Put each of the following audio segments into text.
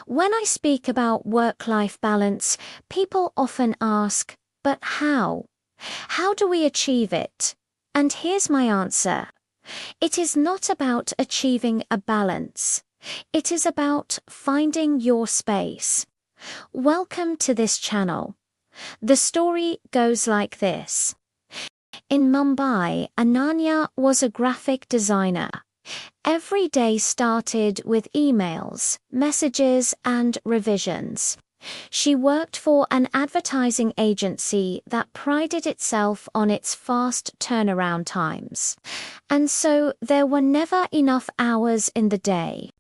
When I speak about work-life balance, people often ask, but how? How do we achieve it? And here's my answer. It is not about achieving a balance. It is about finding your space. Welcome to this channel. The story goes like this. In Mumbai, Ananya was a graphic designer. Every day started with emails, messages, and revisions. She worked for an advertising agency that prided itself on its fast turnaround times, and so there were never enough hours in the day.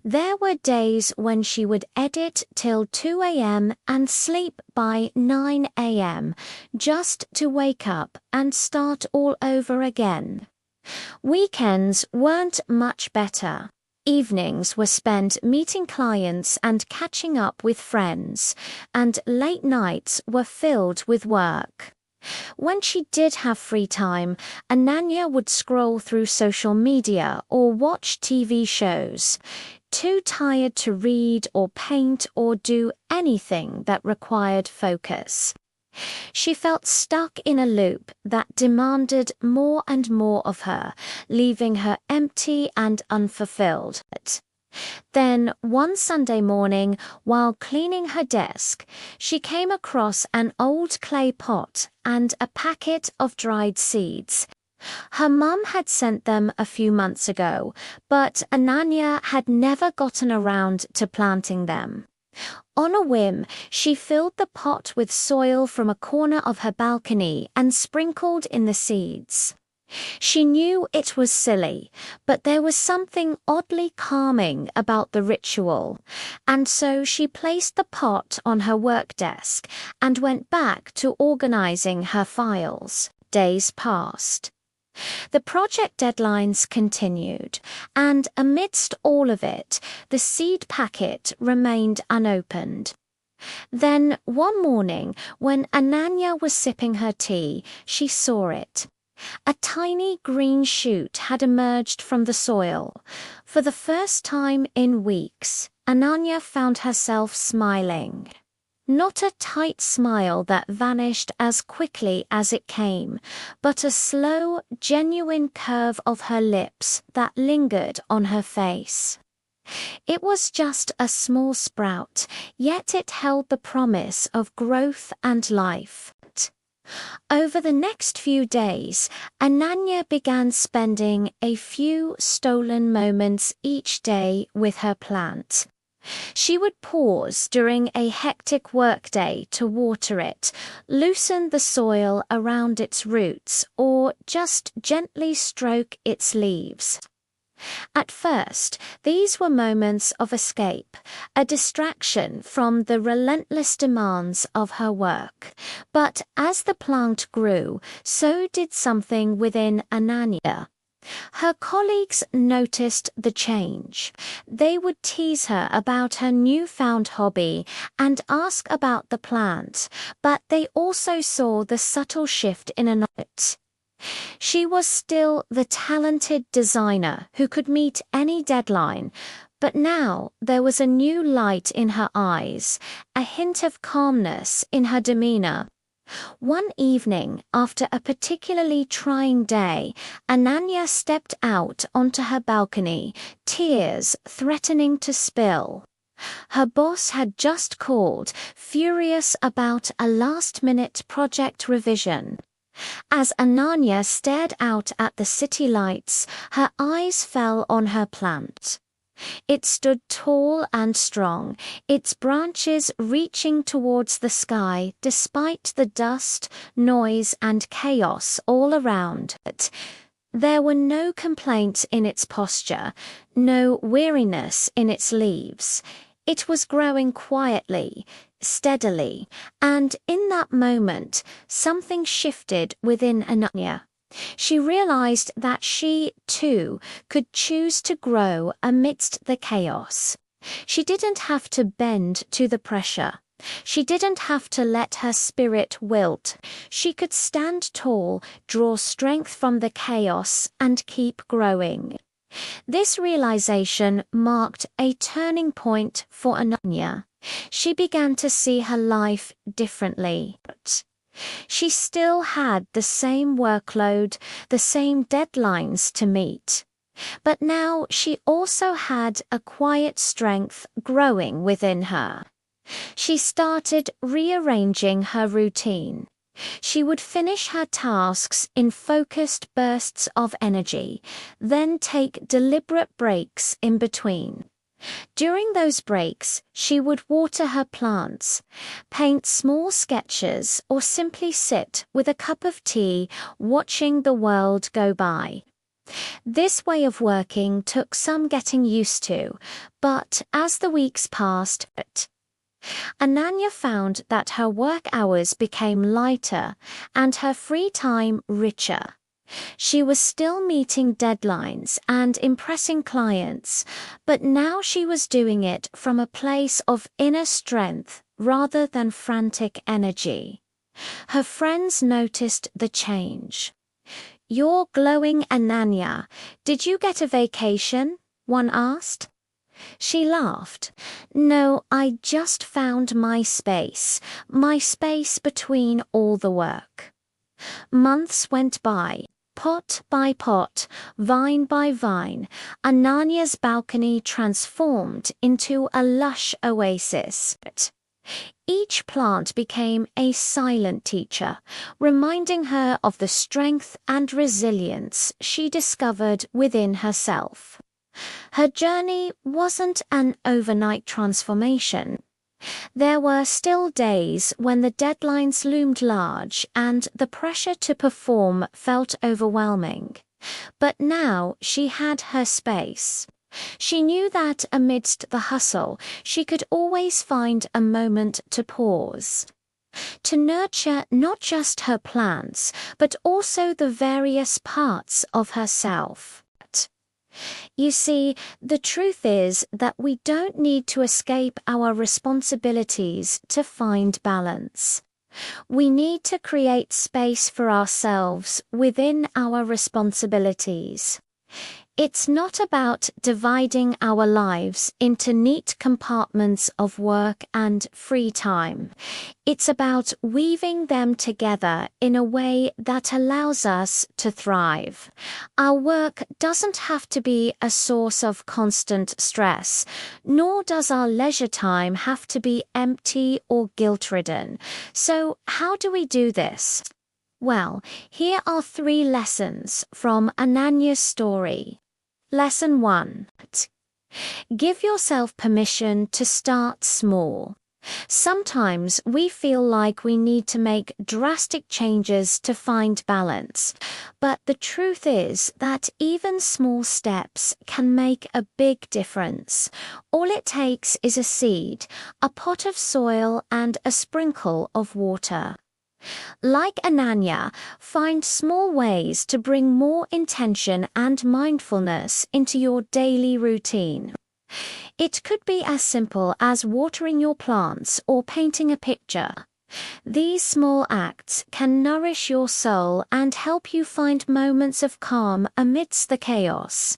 There were days when she would edit till 2 a.m. and sleep by 9 a.m. just to wake up and start all over again. Weekends weren't much better. Evenings were spent meeting clients and catching up with friends, and late nights were filled with work. When she did have free time, Ananya would scroll through social media or watch TV shows, too tired to read or paint or do anything that required focus. She felt stuck in a loop that demanded more and more of her, leaving her empty and unfulfilled. Then, one Sunday morning, while cleaning her desk, she came across an old clay pot and a packet of dried seeds. Her mum had sent them a few months ago, but Ananya had never gotten around to planting them. On a whim, she filled the pot with soil from a corner of her balcony and sprinkled in the seeds. She knew it was silly, but there was something oddly calming about the ritual, and so she placed the pot on her work desk and went back to organizing her files. Days passed. The project deadlines continued, and amidst all of it, the seed packet remained unopened. Then, one morning, when Ananya was sipping her tea, she saw it. A tiny green shoot had emerged from the soil. For the first time in weeks, Ananya found herself smiling. Not a tight smile that vanished as quickly as it came, but a slow, genuine curve of her lips that lingered on her face. It was just a small sprout, yet it held the promise of growth and life. Over the next few days, Ananya began spending a few stolen moments each day with her plant. She would pause during a hectic workday to water it, loosen the soil around its roots, or just gently stroke its leaves. At first, these were moments of escape, a distraction from the relentless demands of her work. But as the plant grew, so did something within Ananya. Her colleagues noticed the change. They would tease her about her newfound hobby and ask about the plant, but they also saw the subtle shift in Ananya. She was still the talented designer who could meet any deadline, but now there was a new light in her eyes, a hint of calmness in her demeanor. One evening, after a particularly trying day, Ananya stepped out onto her balcony, tears threatening to spill. Her boss had just called, furious about a last-minute project revision. As Ananya stared out at the city lights, her eyes fell on her plant. It stood tall and strong, its branches reaching towards the sky despite the dust, noise, and chaos all around it. There were no complaints in its posture, no weariness in its leaves. It was growing quietly, steadily, and in that moment, something shifted within Ananya. She realized that she, too, could choose to grow amidst the chaos. She didn't have to bend to the pressure. She didn't have to let her spirit wilt. She could stand tall, draw strength from the chaos, and keep growing. This realization marked a turning point for Ananya. She began to see her life differently. She still had the same workload, the same deadlines to meet. But now she also had a quiet strength growing within her. She started rearranging her routine. She would finish her tasks in focused bursts of energy, then take deliberate breaks in between. During those breaks, she would water her plants, paint small sketches, or simply sit with a cup of tea watching the world go by. This way of working took some getting used to, but as the weeks passed, Ananya found that her work hours became lighter and her free time richer. She was still meeting deadlines and impressing clients, but now she was doing it from a place of inner strength rather than frantic energy. Her friends noticed the change. "You're glowing, Ananya. Did you get a vacation?" one asked. She laughed. "No, I just found my space between all the work." Months went by. Pot by pot, vine by vine, Ananya's balcony transformed into a lush oasis. Each plant became a silent teacher, reminding her of the strength and resilience she discovered within herself. Her journey wasn't an overnight transformation. There were still days when the deadlines loomed large and the pressure to perform felt overwhelming. But now she had her space. She knew that amidst the hustle, she could always find a moment to pause, to nurture not just her plants, but also the various parts of herself. You see, the truth is that we don't need to escape our responsibilities to find balance. We need to create space for ourselves within our responsibilities. It's not about dividing our lives into neat compartments of work and free time. It's about weaving them together in a way that allows us to thrive. Our work doesn't have to be a source of constant stress, nor does our leisure time have to be empty or guilt-ridden. So, how do we do this? Well, here are 3 lessons from Ananya's story. Lesson 1. Give yourself permission to start small. Sometimes we feel like we need to make drastic changes to find balance, but the truth is that even small steps can make a big difference. All it takes is a seed, a pot of soil, and a sprinkle of water. Like Ananya, find small ways to bring more intention and mindfulness into your daily routine. It could be as simple as watering your plants or painting a picture. These small acts can nourish your soul and help you find moments of calm amidst the chaos.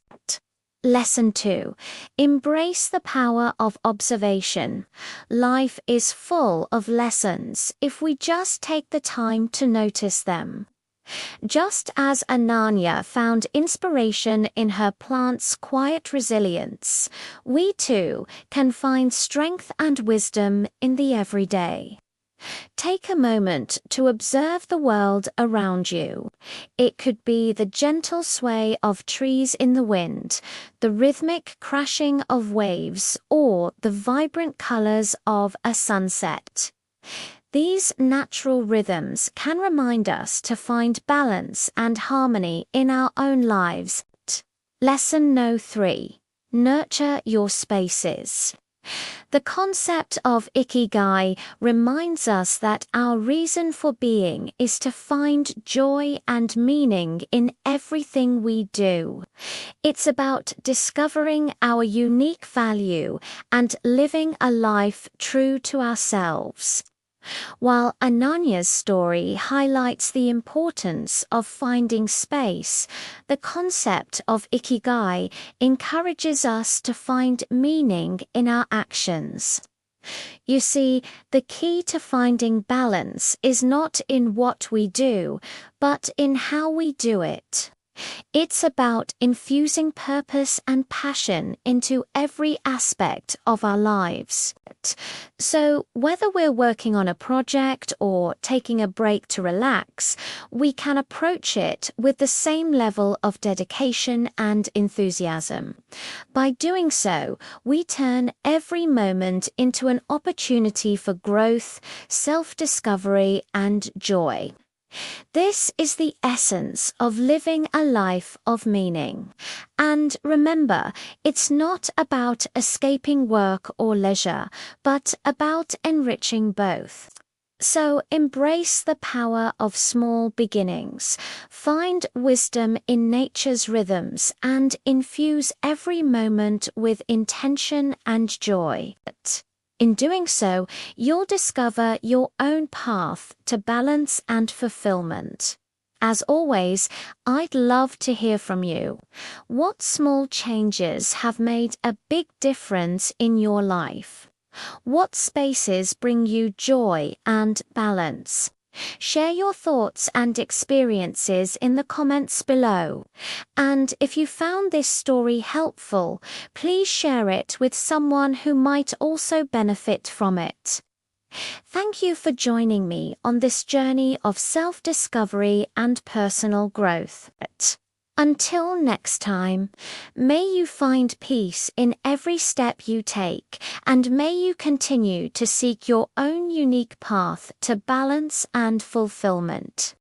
Lesson 2. Embrace the power of observation. Life is full of lessons if we just take the time to notice them. Just as Ananya found inspiration in her plant's quiet resilience, we too can find strength and wisdom in the everyday. Take a moment to observe the world around you. It could be the gentle sway of trees in the wind, the rhythmic crashing of waves, or the vibrant colors of a sunset. These natural rhythms can remind us to find balance and harmony in our own lives. Lesson No. 3. Nurture your spaces. The concept of Ikigai reminds us that our reason for being is to find joy and meaning in everything we do. It's about discovering our unique value and living a life true to ourselves. While Ananya's story highlights the importance of finding space, the concept of Ikigai encourages us to find meaning in our actions. You see, the key to finding balance is not in what we do, but in how we do it. It's about infusing purpose and passion into every aspect of our lives. So, whether we're working on a project or taking a break to relax, we can approach it with the same level of dedication and enthusiasm. By doing so, we turn every moment into an opportunity for growth, self-discovery, and joy. This is the essence of living a life of meaning. And remember, it's not about escaping work or leisure, but about enriching both. So embrace the power of small beginnings, find wisdom in nature's rhythms, and infuse every moment with intention and joy. In doing so, you'll discover your own path to balance and fulfillment. As always, I'd love to hear from you. What small changes have made a big difference in your life? What spaces bring you joy and balance? Share your thoughts and experiences in the comments below. And if you found this story helpful, please share it with someone who might also benefit from it. Thank you for joining me on this journey of self-discovery and personal growth. Until next time, may you find peace in every step you take, and may you continue to seek your own unique path to balance and fulfillment.